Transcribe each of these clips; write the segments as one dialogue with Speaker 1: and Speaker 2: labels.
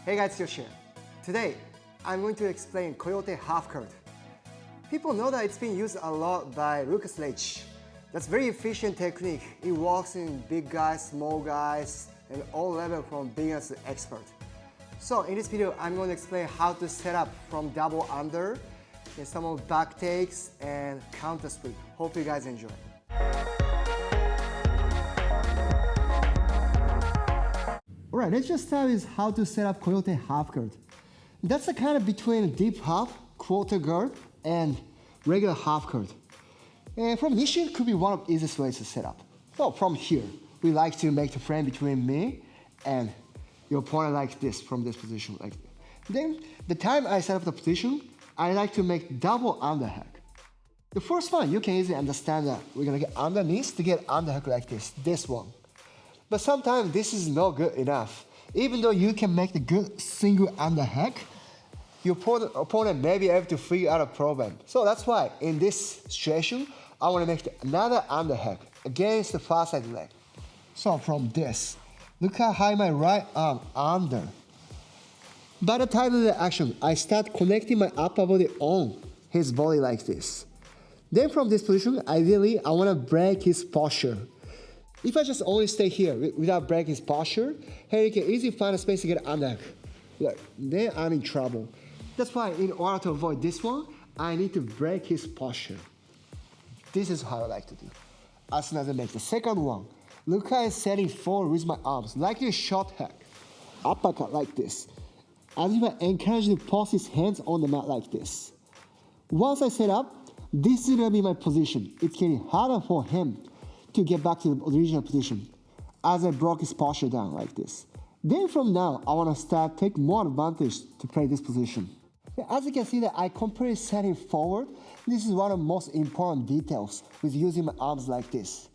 Speaker 1: Hey guys, Tsuyoshi. Today, I'm going to explain Coyote half curl. People know that it's been used a lot by Lucas Leitch. That's very efficient technique. It works in big guys, small guys, and all levels from beginner to expert. So in this video, I'm going to explain how to set up from double under, and some of back takes and counter split. Hope you guys enjoy. Alright, let's just start with how to set up Coyote half guard. That's the kind of between deep half, quarter guard, and regular half guard. And from this, it could be one of the easiest ways to set up. So from here, we like to make the frame between me and your opponent like this, from this position. Like then, the time I set up the position, I like to make double underhook. The first one, you can easily understand that we're gonna get underneath to get underhook like this one. But sometimes this is not good enough. Even though you can make the good single underhook, your opponent may be able to figure out a problem. So that's why in this situation, I want to make another underhook against the far side leg. So from this, look how high my right arm under. By the time of the action, I start connecting my upper body on his body like this. Then from this position, ideally, I want to break his posture. If I just only stay here without breaking his posture, here you can easily find a space to get underhook. Look, then I'm in trouble. That's why in order to avoid this one, I need to break his posture. This is how I like to do. As soon as I make the second one, look how I'm setting forward with my arms, like a short hook. Uppercut like this. As if I encourage him to pose his hands on the mat like this. Once I set up, this is gonna be my position. It's getting harder for him to get back to the original position as I broke his posture down like this. Then from now, I want to start taking more advantage to play this position. As you can see that I completely set him forward. This is one of the most important details with using my arms like this.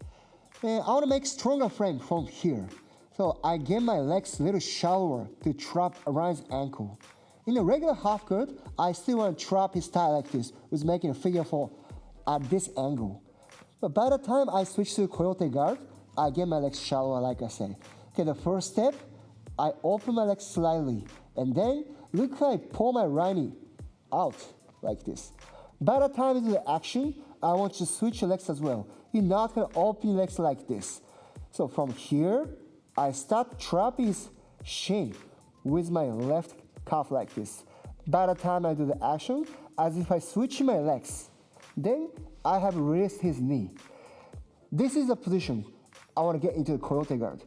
Speaker 1: And I want to make stronger frame from here. So I get my legs a little shallower to trap around his ankle. In a regular half guard, I still want to trap his thigh like this, with making a figure four at this angle. But by the time I switch to Coyote guard, I get my legs shallower like I said. Okay, the first step, I open my legs slightly, and then look how I pull my right knee out like this. By the time I do the action, I want you to switch your legs as well. You're not gonna open your legs like this. So from here, I start trapping his shin with my left calf like this. By the time I do the action, as if I switch my legs, then I have released his knee. This is the position I want to get into the Coyote guard.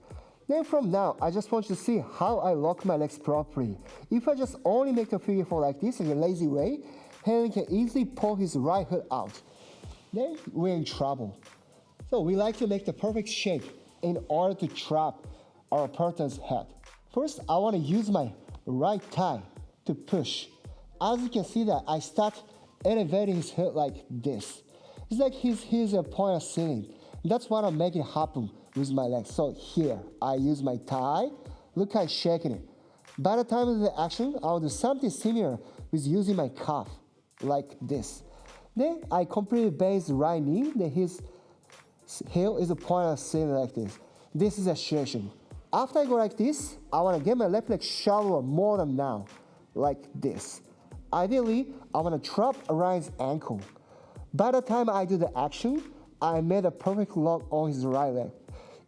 Speaker 1: Then from now, I just want you to see how I lock my legs properly. If I just only make the figure four like this in a lazy way, Henry can easily pull his right hook out. Then we're in trouble. So we like to make the perfect shape in order to trap our opponent's head. First, I want to use my right thigh to push. As you can see that I start elevating his head like this. It's like he's a point of ceiling. That's what I'm making happen with my legs. So here, I use my thigh. Look how I'm shaking it. By the time of the action, I'll do something similar with using my calf, like this. Then I completely base the right knee. Then his heel is a point of ceiling like this. This is a situation. After I go like this, I want to get my left leg shallower more than now, like this. Ideally, I want to trap around his ankle. By the time I do the action, I made a perfect lock on his right leg.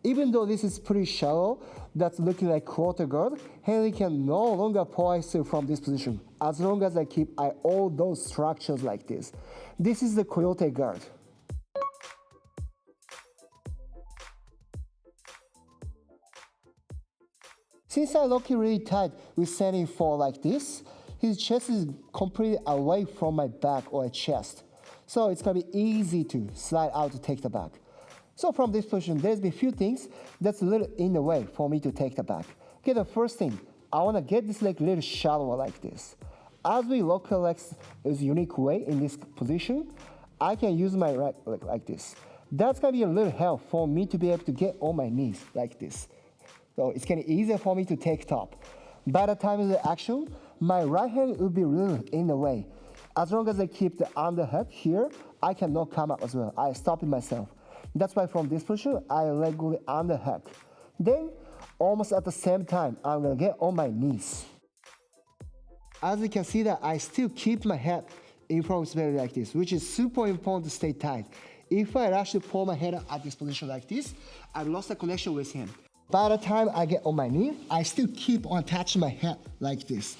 Speaker 1: Even though this is pretty shallow, that's looking like quarter guard, Henry can no longer pull himself from this position, as long as I keep all those structures like this. This is the Coyote guard. Since I lock it really tight with setting forward like this, his chest is completely away from my back or chest. So it's gonna be easy to slide out to take the back. So from this position, there's been a few things that's a little in the way for me to take the back. Okay, the first thing, I wanna get this leg a little shallower like this. As we lock the legs in a unique way in this position, I can use my right leg like this. That's gonna be a little help for me to be able to get on my knees like this. So it's getting easier for me to take top. By the time of the action, my right hand will be really in the way. As long as I keep the underhook here, I cannot come up as well. I stop it myself. That's why from this position, I let go the underhook. Then, almost at the same time, I'm gonna get on my knees. As you can see that I still keep my head in front of his belly like this, which is super important to stay tight. If I actually pull my head at this position like this, I've lost the connection with him. By the time I get on my knee, I still keep on attaching my head like this.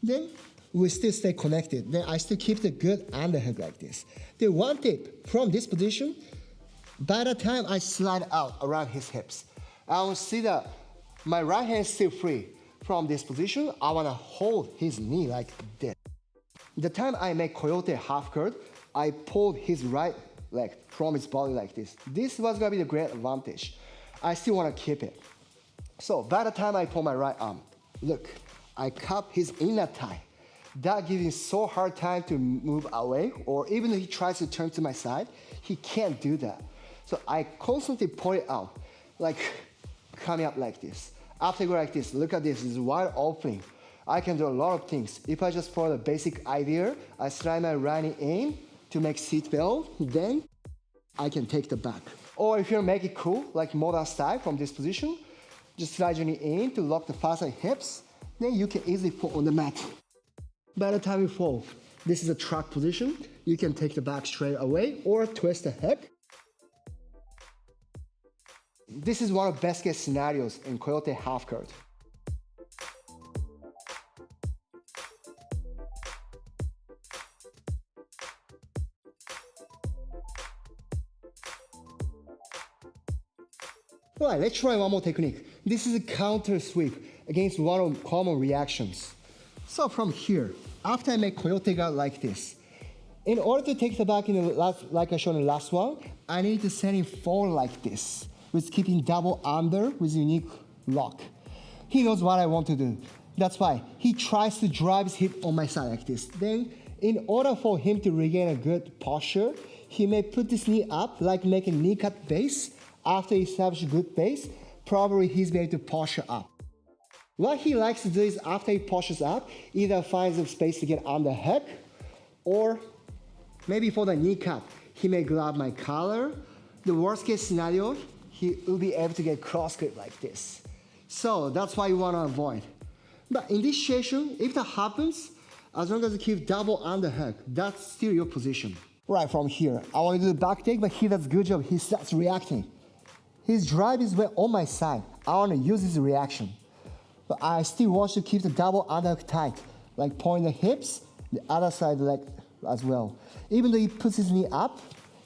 Speaker 1: Then we still stay connected. Then I still keep the good underhook like this. The one tip, from this position, by the time I slide out around his hips, I will see that my right hand is still free. From this position, I want to hold his knee like this. The time I make Coyote half guard, I pulled his right leg from his body like this. This was going to be the great advantage. I still want to keep it. So by the time I pull my right arm, look, I cup his inner thigh. That gives him so hard time to move away, or even if he tries to turn to my side, he can't do that. So I constantly pull it out, like coming up like this. After I go like this, look at this, it's wide opening. I can do a lot of things. If I just follow the basic idea, I slide my right knee in to make seat belt, then I can take the back. Or if you make it cool, like modern style from this position, just slide your knee in to lock the fast hips, then you can easily fall on the mat. By the time you fall, this is a track position. You can take the back straight away or twist the hip. This is one of the best case scenarios in Coyote half guard. Alright, let's try one more technique. This is a counter sweep against one of common reactions. So from here, after I make Coyote guard like this, in order to take the back in the last, like I showed in the last one, I need to send him forward like this, with keeping double under with unique lock. He knows what I want to do. That's why he tries to drive his hip on my side like this. Then, in order for him to regain a good posture, he may put this knee up, like make a knee cut base. After he establishes a good base, probably he's going to posture up. What he likes to do is after he postures up, either finds a space to get on the hook, or maybe for the knee cut, he may grab my collar. The worst case scenario, he will be able to get cross grip like this. So that's why you want to avoid. But in this situation, if that happens, as long as you keep double underhook, that's still your position. Right, from here, I want to do the back take, but he does a good job. He starts reacting. His drive is well on my side. I want to use his reaction. But I still want to keep the double underhook tight, like point the hips, the other side leg as well. Even though he puts his knee up,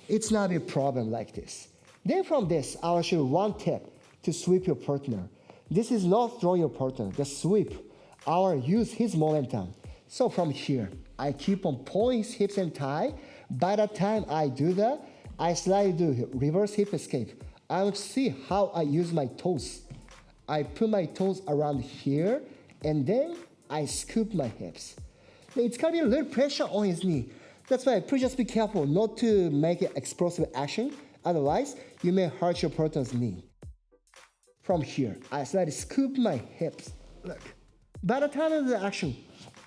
Speaker 1: it's not a problem like this. Then from this, I will show you one tip to sweep your partner. This is not throwing your partner, the sweep. I want to use his momentum. So from here, I keep on pulling his hips and thigh. By the time I do that, I slightly do reverse hip escape. I will see how I use my toes. I put my toes around here, and then I scoop my hips. It's gonna be a little pressure on his knee. That's why please just be careful not to make an explosive action. Otherwise, you may hurt your partner's knee. From here, I slightly scoop my hips. Look. By the time of the action,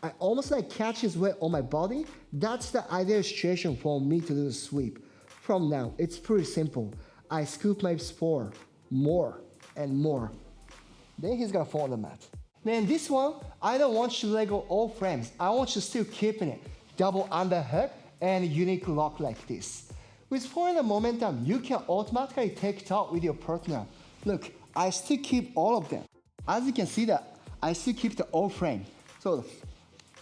Speaker 1: I almost like catch his weight on my body. That's the ideal situation for me to do the sweep. From now, it's pretty simple. I scoop my hips forward, more and more. Then he's gonna fall on the mat. Then this one, I don't want you to let go all frames. I want you still keeping it. Double underhook and unique lock like this. With following the momentum, you can automatically take it out with your partner. Look, I still keep all of them. As you can see that, I still keep the all frame. So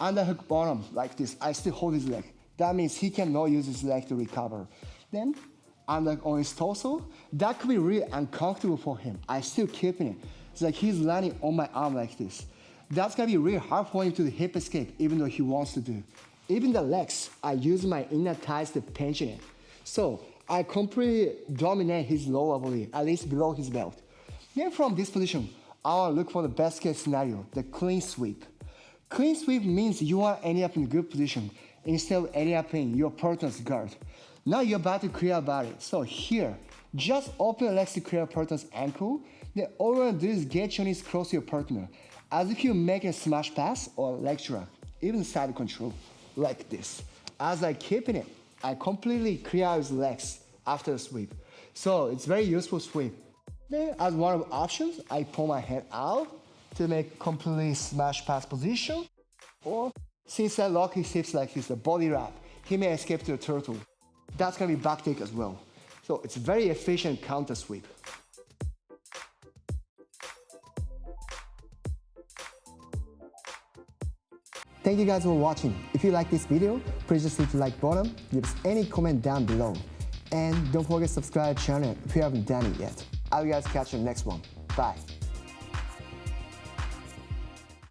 Speaker 1: underhook bottom like this, I still hold his leg. That means he cannot use his leg to recover. Then underhook on his torso, that could be really uncomfortable for him. I still keeping it. It's like he's landing on my arm like this. That's gonna be really hard for him to do hip escape, even though he wants to do. Even the legs, I use my inner thighs to pinch it. So I completely dominate his lower body, at least below his belt. Then from this position, I want to look for the best case scenario, the clean sweep. Clean sweep means you want to end up in a good position instead of ending up in your partner's guard. Now you're about to clear about it. So here, just open your legs to clear your partner's ankle. Then all you want to do is get your knees close to your partner, as if you're making a smash pass or leg drag, even side control, like this. As I keep it, I completely clear his legs after the sweep. So it's very useful sweep. Then as one of the options, I pull my head out to make completely smash pass position, or Since that lock he shifts like he's a body wrap, he may escape to the turtle. That's gonna be back take as well. So it's a very efficient counter sweep. Thank you guys for watching. If you like this video, please just hit the like button, give us any comment down below. And don't forget to subscribe to the channel if you haven't done it yet. I'll guys catch you in the next one. Bye.